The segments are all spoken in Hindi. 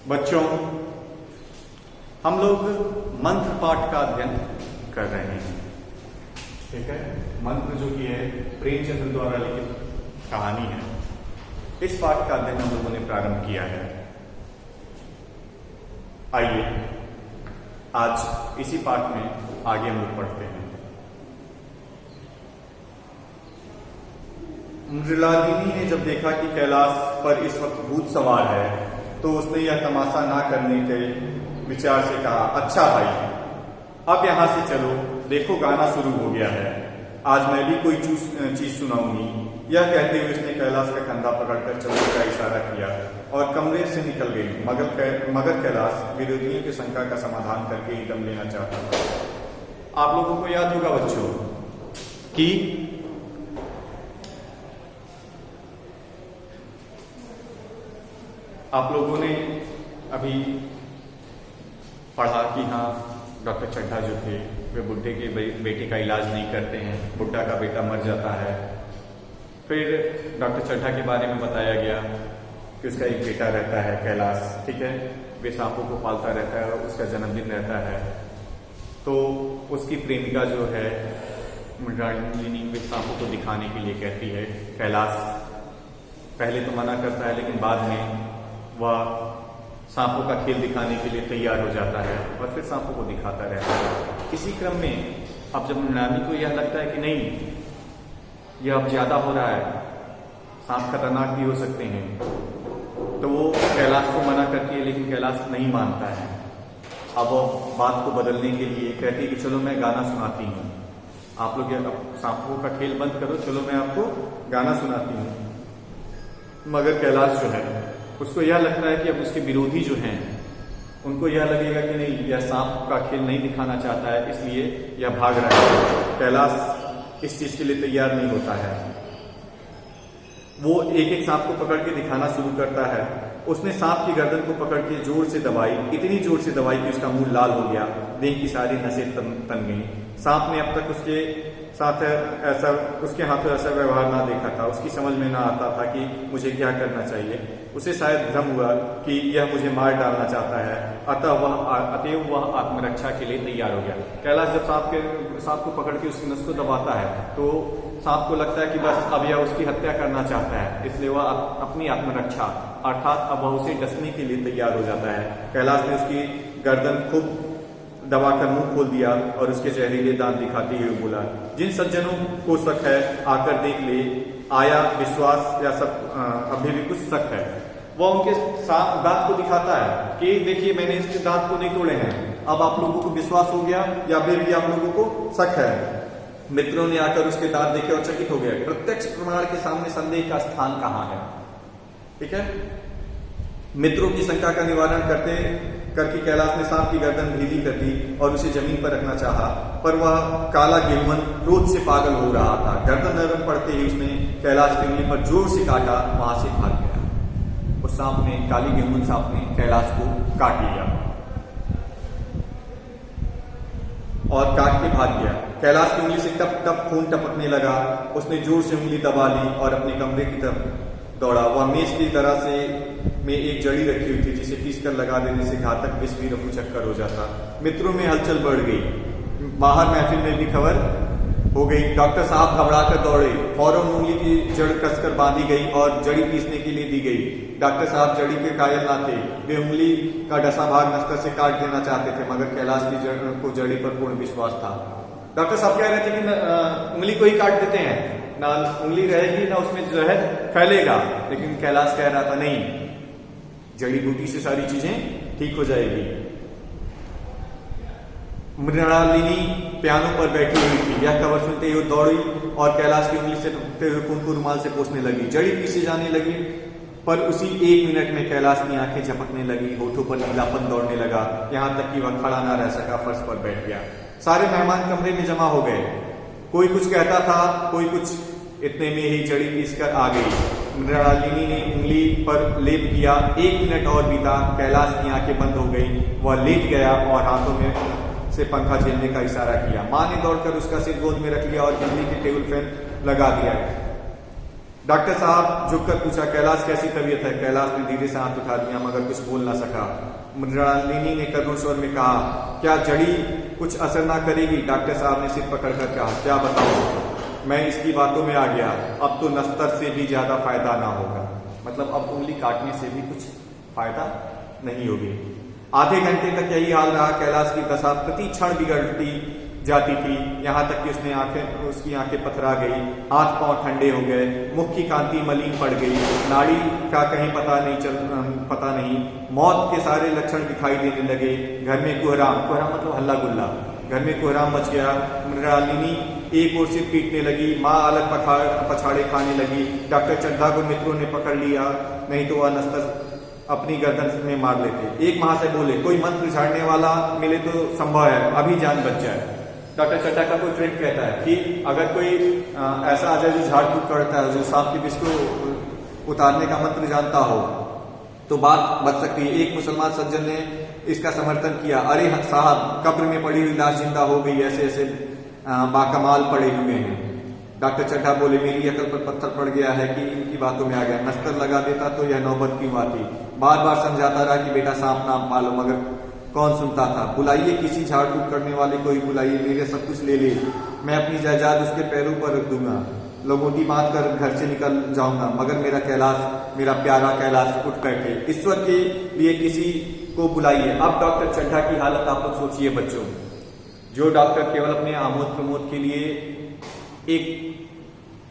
बच्चों, हम लोग मंत्र पाठ का अध्ययन कर रहे हैं। ठीक है, मंत्र जो कि है प्रेमचंद्र द्वारा लिखित कहानी है। इस पाठ का अध्ययन हम लोगों ने प्रारंभ किया है। आइए आज इसी पाठ में आगे हम लोग पढ़ते हैं। मृणालिनी ने जब देखा कि कैलाश पर इस वक्त भूत सवार है तो उसने यह तमाशा ना करने के विचार से कहा, अच्छा भाई, अब यहां से चलो, देखो गाना शुरू हो गया है, आज मैं भी कोई चीज सुनाऊंगी। यह कहते हुए उसने कैलाश का कंधा पकड़कर चलने का इशारा किया और कमरे से निकल गई। मगर कैलाश विरोधियों की शंका का समाधान करके ही दम लेना चाहता था। आप लोगों को याद होगा बच्चों कि आप लोगों ने अभी पढ़ा कि हाँ, डॉक्टर चड्ढा जो थे वे बुड्ढे के बेटे का इलाज नहीं करते हैं, बुड्ढा का बेटा मर जाता है। फिर डॉक्टर चड्ढा के बारे में बताया गया कि उसका एक बेटा रहता है कैलाश, ठीक है, वे सांपों को पालता रहता है और उसका जन्मदिन रहता है। तो उसकी प्रेमिका जो है मृणालिनी वे सांपों को दिखाने के लिए कहती है। कैलाश पहले तो मना करता है, लेकिन बाद में वह सांपों का खेल दिखाने के लिए तैयार हो जाता है और फिर सांपों को दिखाता रहता है। इसी क्रम में अब जब मृणालिनी को यह लगता है कि नहीं, यह अब ज्यादा हो रहा है, सांप खतरनाक भी हो सकते हैं, तो वो कैलाश को मना करती है, लेकिन कैलाश नहीं मानता है। अब वो बात को बदलने के लिए कहती है कि चलो मैं गाना सुनाती हूँ, आप लोग सांपों का खेल बंद करो, चलो मैं आपको गाना सुनाती हूँ। मगर कैलाश जो है उसको यह लगता है कि अब उसके विरोधी जो हैं उनको यह लगेगा कि नहीं, यह सांप का खेल नहीं दिखाना चाहता है, इसलिए यह भाग रहा है। कैलाश इस चीज के लिए तैयार नहीं होता है। वो एक एक सांप को पकड़ के दिखाना शुरू करता है। उसने सांप की गर्दन को पकड़ के जोर से दबाई, इतनी जोर से दबाई कि उसका मुंह लाल हो गया, देह की सारी नसें तन गई। सांप ने अब तक उसके साथ ऐसा, उसके हाथों ऐसा व्यवहार ना देखा था। उसकी समझ में ना आता था कि मुझे क्या करना चाहिए। उसे शायद भ्रम हुआ कि यह मुझे मार डालना चाहता है, अतएव वह आत्मरक्षा के लिए तैयार हो गया। कैलाश जब सांप को पकड़ के उसकी नस को दबाता है तो सांप को लगता है कि बस अब यह उसकी हत्या करना चाहता है, इसलिए वह अपनी आत्मरक्षा अर्थात अब वह उसे डसने के लिए तैयार हो जाता है। कैलाश ने उसकी गर्दन खूब दबाकर मुंह खोल दिया और उसके जहरीले दांत दिखाते हुए बोला, जिन सज्जनों को शक है आकर देख ले, आया विश्वास या सब अभी भी कुछ शक है। वह उनके दांत को दिखाता है कि देखिए मैंने इसके दांत को नहीं तोड़े हैं, अब आप लोगों को विश्वास हो गया या फिर भी आप लोगों को शक है। मित्रों ने आकर उसके दांत देखे और चकित हो गए। प्रत्यक्ष प्रमाण के सामने संदेह का स्थान कहाँ है? ठीक है, मित्रों की शंका का निवारण करके कैलाश ने सांप की गर्दन ढीली कर दी और उसे जमीन पर रखना चाहा, पर वह काला गेहुमन क्रोध से पागल हो रहा था। गर्दन नरम पड़ते ही उसने कैलाश की उंगली पर जोर से काटा, वहां से भाग गया। उस सांप ने, काली गेहुमन सांप ने कैलाश को काट लिया और काट के भाग गया। कैलाश की उंगली से टप टप खून टपकने लगा। उसने जोर से उंगली दबा ली और अपने कमरे की तरफ दौड़ा। वह मेज की तरह से में एक जड़ी रखी हुई थी जिसे पीसकर लगा देने से घातक विष भी रफू चक्कर हो जाता। मित्रों में हलचल बढ़ गई। बाहर महफिल में भी खबर हो गई। डॉक्टर साहब घबराकर दौड़े। फौरन उंगली की जड़ कसकर बांधी गई और जड़ी पीसने के लिए दी गई। डॉक्टर साहब जड़ी के कायल ना थे। वे उंगली का डसा भाग नस्तर से काट देना चाहते थे, मगर कैलाश की जड़ी पर पूर्ण विश्वास था। डॉक्टर साहब कह रहे थे कि उंगली को ही काट देते हैं, ना उंगली रहेगी ना उसमें जहर फैलेगा, लेकिन कैलाश कह रहा था नहीं, जड़ी बूटी से सारी चीजें ठीक हो जाएगी। मृणालिनी पियानो पर बैठी हुई थी। यह खबर सुनते हुए दौड़ी और कैलाश की उंगली से टूटते हुए खून को रुमाल से पोंछने लगी। जड़ी पीसी जाने लगी, पर उसी एक मिनट में कैलाश की आंखें झपकने लगी, होठों पर नीलापन दौड़ने लगा, यहां तक कि वह खड़ा न रह सका, फर्श पर बैठ गया। सारे मेहमान कमरे में जमा हो गए। कोई कुछ कहता था, कोई कुछ। इतने में ही जड़ी पीसकर आ गई। मृणालिनी ने उंगली पर लेप किया। 1 मिनट और बीता। कैलाश की आंखें बंद हो गई। वह लेट गया और हाथों में से पंखा झेलने का इशारा किया। मां ने दौड़कर उसका सिर गोद में रख लिया और बिजली के टेबल फैन लगा दिया। डॉक्टर साहब झुककर पूछा, कैलाश कैसी तबीयत है? कैलाश ने धीरे से हाथ उठा दिया मगर कुछ बोल ना सका। मृणालिनी ने करुण स्वर में कहा, क्या जड़ी कुछ असर ना करेगी? डॉक्टर साहब ने सिर पकड़कर कहा, क्या बताऊं, मैं इसकी बातों में आ गया, अब तो नस्तर से भी ज्यादा फायदा ना होगा। मतलब अब उंगली काटने से भी कुछ फायदा नहीं होगी। आधे घंटे तक यही हाल रहा। कैलाश की दशा प्रति क्षण बिगड़ती जाती थी, यहाँ तक कि उसकी आंखें पथरा गई, हाथ पांव ठंडे हो गए, मुख की कांति मलिन पड़ गई, नाड़ी का कहीं पता नहीं, मौत के सारे लक्षण दिखाई देने लगे। घर में कोहराम मतलब हल्ला गुल्ला, घर में कोहराम मच गया। मृणालिनी एक ओर से पीटने लगी, माँ अलग पछाड़े खाने लगी। डॉक्टर चड्ढा को मित्रों ने पकड़ लिया, नहीं तो वह नस्तर अपनी गर्दन में मार लेते। एक महाशय बोले, कोई मंत्र झाड़ने वाला मिले तो संभव है, अभी जान बच जाए। डॉक्टर चड्ढा का कोई फ्रेंड कहता है कि अगर कोई ऐसा आ जाए जो झाड़ फूक करता है, जो सांप के विष को उतारने का मंत्र जानता हो, तो बात बच सकती है। एक मुसलमान सज्जन ने इसका समर्थन किया, अरे साहब, कब्र में पड़ी हुई लाश जिंदा हो गई, ऐसे ऐसे बाकमाल पड़े हुए हैं। डॉक्टर चड्ढा बोले, मेरी अकल पर पत्थर पड़ गया है कि इनकी बातों में आ गया, नस्तर लगा देता तो यह नौबत क्यों आती। बार बार समझाता रहा कि बेटा सांप ना पालो, मगर कौन सुनता था। बुलाइए किसी झाड़ फूक करने वाले को ही बुलाइए, मेरे सब कुछ ले ले, मैं अपनी जायदाद उसके पैरों पर रख दूंगा, लंगोटी बांध कर घर से निकल जाऊंगा, मगर मेरा कैलाश, मेरा प्यारा कैलाश उठ बैठे। ईश्वर के लिए किसी को बुलाइए। अब डॉक्टर चड्ढा की हालत आप लोग सोचिए बच्चों, जो डॉक्टर केवल अपने आमोद प्रमोद के लिए एक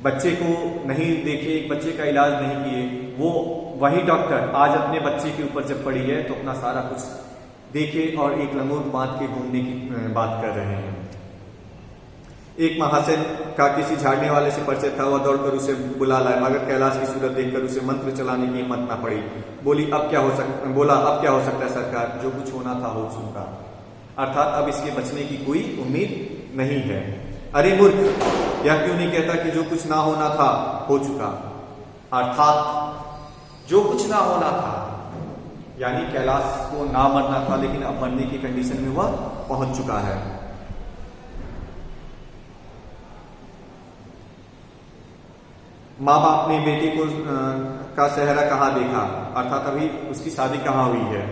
बच्चे को नहीं देखे, एक बच्चे का इलाज नहीं किए, वो वही डॉक्टर आज अपने बच्चे के ऊपर जब पड़ी है तो अपना सारा कुछ देखे और एक लंगोट बांध के घूमने की बात कर रहे हैं। एक महाशय का किसी झाड़ने वाले से परिचय था, वह दौड़कर उसे बुला लाया, मगर कैलाश की सूरत देखकर उसे मंत्र चलाने की हिम्मत न पड़ी। बोला अब क्या हो सकता है सरकार, जो कुछ होना था हो चुका, अर्थात अब इसके बचने की कोई उम्मीद नहीं है। अरे मूर्ख, यह क्यों नहीं कहता कि जो कुछ ना होना था हो चुका, अर्थात जो कुछ ना होना था, यानी कैलाश को ना मरना था, लेकिन अब मरने की कंडीशन में वह पहुंच चुका है। माँ बाप ने बेटे को का सेहरा कहाँ देखा, अर्थात अभी उसकी शादी कहाँ हुई है।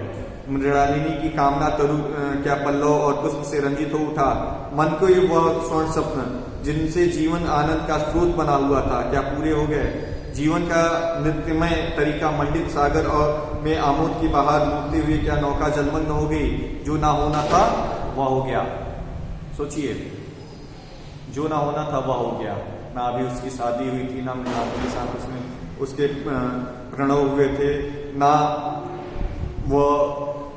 मृणालिनी की कामना तरु क्या पल्लव और पुष्प से रंजित हो उठा। मन को ये वह स्वर्ण स्वप्न जिनसे जीवन आनंद का स्रोत बना हुआ था, क्या पूरे हो गए? जीवन का नृत्यमय तरीका मंडित सागर और में आमोद की बाहर डूबते हुए क्या नौका जलमग्न हो गई? जो ना होना था वह हो गया। सोचिए, जो ना होना था वह हो गया। ना अभी उसकी शादी हुई थी, ना मृणालिनी के साथ उसके प्रणव हुए थे, ना वो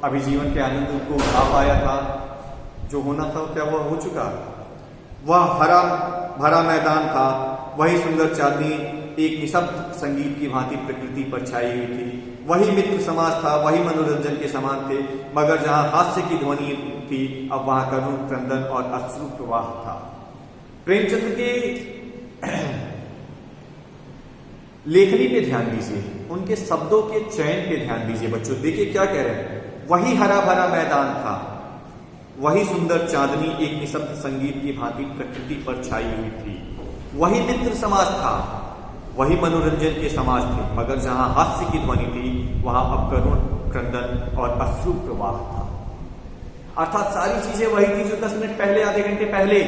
अभी जीवन के आनंद को उठा पाया था। जो होना था क्या वह हो चुका। वह हरा भरा मैदान था, वही सुंदर चांदनी एक निशब्द संगीत की भांति प्रकृति पर छाई हुई थी। वही मित्र समाज था, वही मनोरंजन के समान थे, मगर जहां हास्य की ध्वनि थी, अब वहां करुण क्रंदन और अश्रु प्रवाह था। प्रेमचंद के लेखनी पे ध्यान दीजिए, उनके शब्दों के चयन पे ध्यान दीजिए बच्चों। देखिए क्या कह रहे हैं, वही हरा भरा मैदान था, वही सुंदर चांदनी एक निशब्द संगीत की भांति प्रकृति पर छाई हुई थी। वही मित्र समाज था, वही मनोरंजन के समाज थे, मगर जहां हास्य की ध्वनि थी वहां अब करुण क्रंदन और अश्रु प्रवाह था। अर्थात सारी चीजें वही थी जो 10 मिनट पहले, आधे घंटे पहले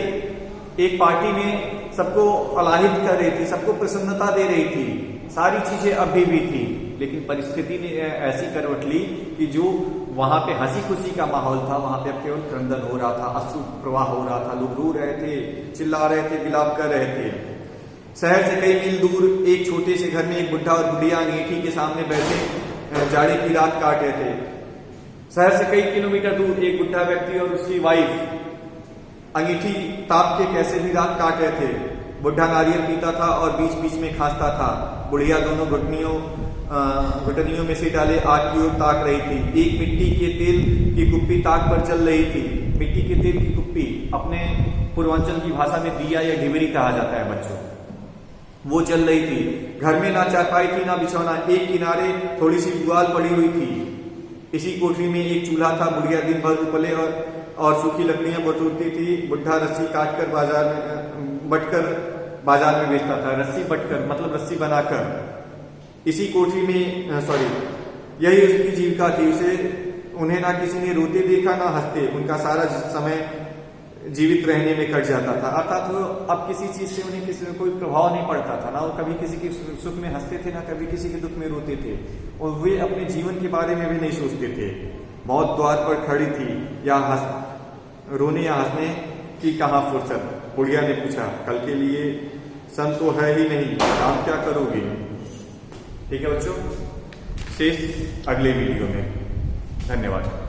एक पार्टी में सबको फलाहित कर रही थी, सबको प्रसन्नता दे रही थी। सारी चीजें अभी भी थी, लेकिन परिस्थिति ने ऐसी करवट ली कि जो वहां पे हंसी खुशी का माहौल था, वहां पे अब केवल क्रंदन हो रहा था, अश्रु प्रवाह हो रहा था। लोग रो रहे थे, चिल्ला रहे थे, विलाप कर रहे थे। शहर से कई मील दूर एक छोटे से घर में एक बुढ़ा और बुढ़िया अंगीठी के सामने बैठे जाड़े की रात काट रहे थे। शहर से कई किलोमीटर दूर एक बुढ़ा व्यक्ति और उसकी वाइफ अंगीठी ताप के कैसे भी रात काट रहे थे। बुढ़ा नारियल पीता था और बीच बीच में खांसता था। बुढ़िया दोनों घुटनियों में से डाले आग की ओर ताक रही थी। एक मिट्टी के तेल की कुप्पी ताक पर चल रही थी। मिट्टी के तेल की कुप्पी अपने पूर्वांचल की भाषा में दिया या ढिबरी कहा जाता है बच्चों। वो चल रही थी। घर में ना चारपाई थी ना बिछौना, एक किनारे थोड़ी सी पुआल पड़ी हुई थी। इसी कोठरी में एक चूल्हा था। बुढ़िया दिन भर उपले और सूखी लकड़ियां बटोरती थी। बुढ़ा रस्सी काटकर बाजार में बेचता था, रस्सी बटकर मतलब रस्सी बनाकर इसी कोठरी में यही उसकी जीविका थी। उसे उन्हें ना किसी ने रोते देखा ना हंसते, उनका सारा समय जीवित रहने में कट जाता था। अर्थात वो अब किसी चीज से उन्हें किसी कोई प्रभाव नहीं पड़ता था, ना वो कभी किसी के सुख में हंसते थे ना कभी किसी के दुख में रोते थे, और वे अपने जीवन के बारे में भी नहीं सोचते थे। मौत द्वार पर खड़ी थी, या रोने या हंसने की कहाँ फुर्सत। बुढ़िया ने पूछा, कल के लिए सन तो है ही नहीं, काम क्या करोगे? ठीक है बच्चों, शेष अगले वीडियो में। धन्यवाद।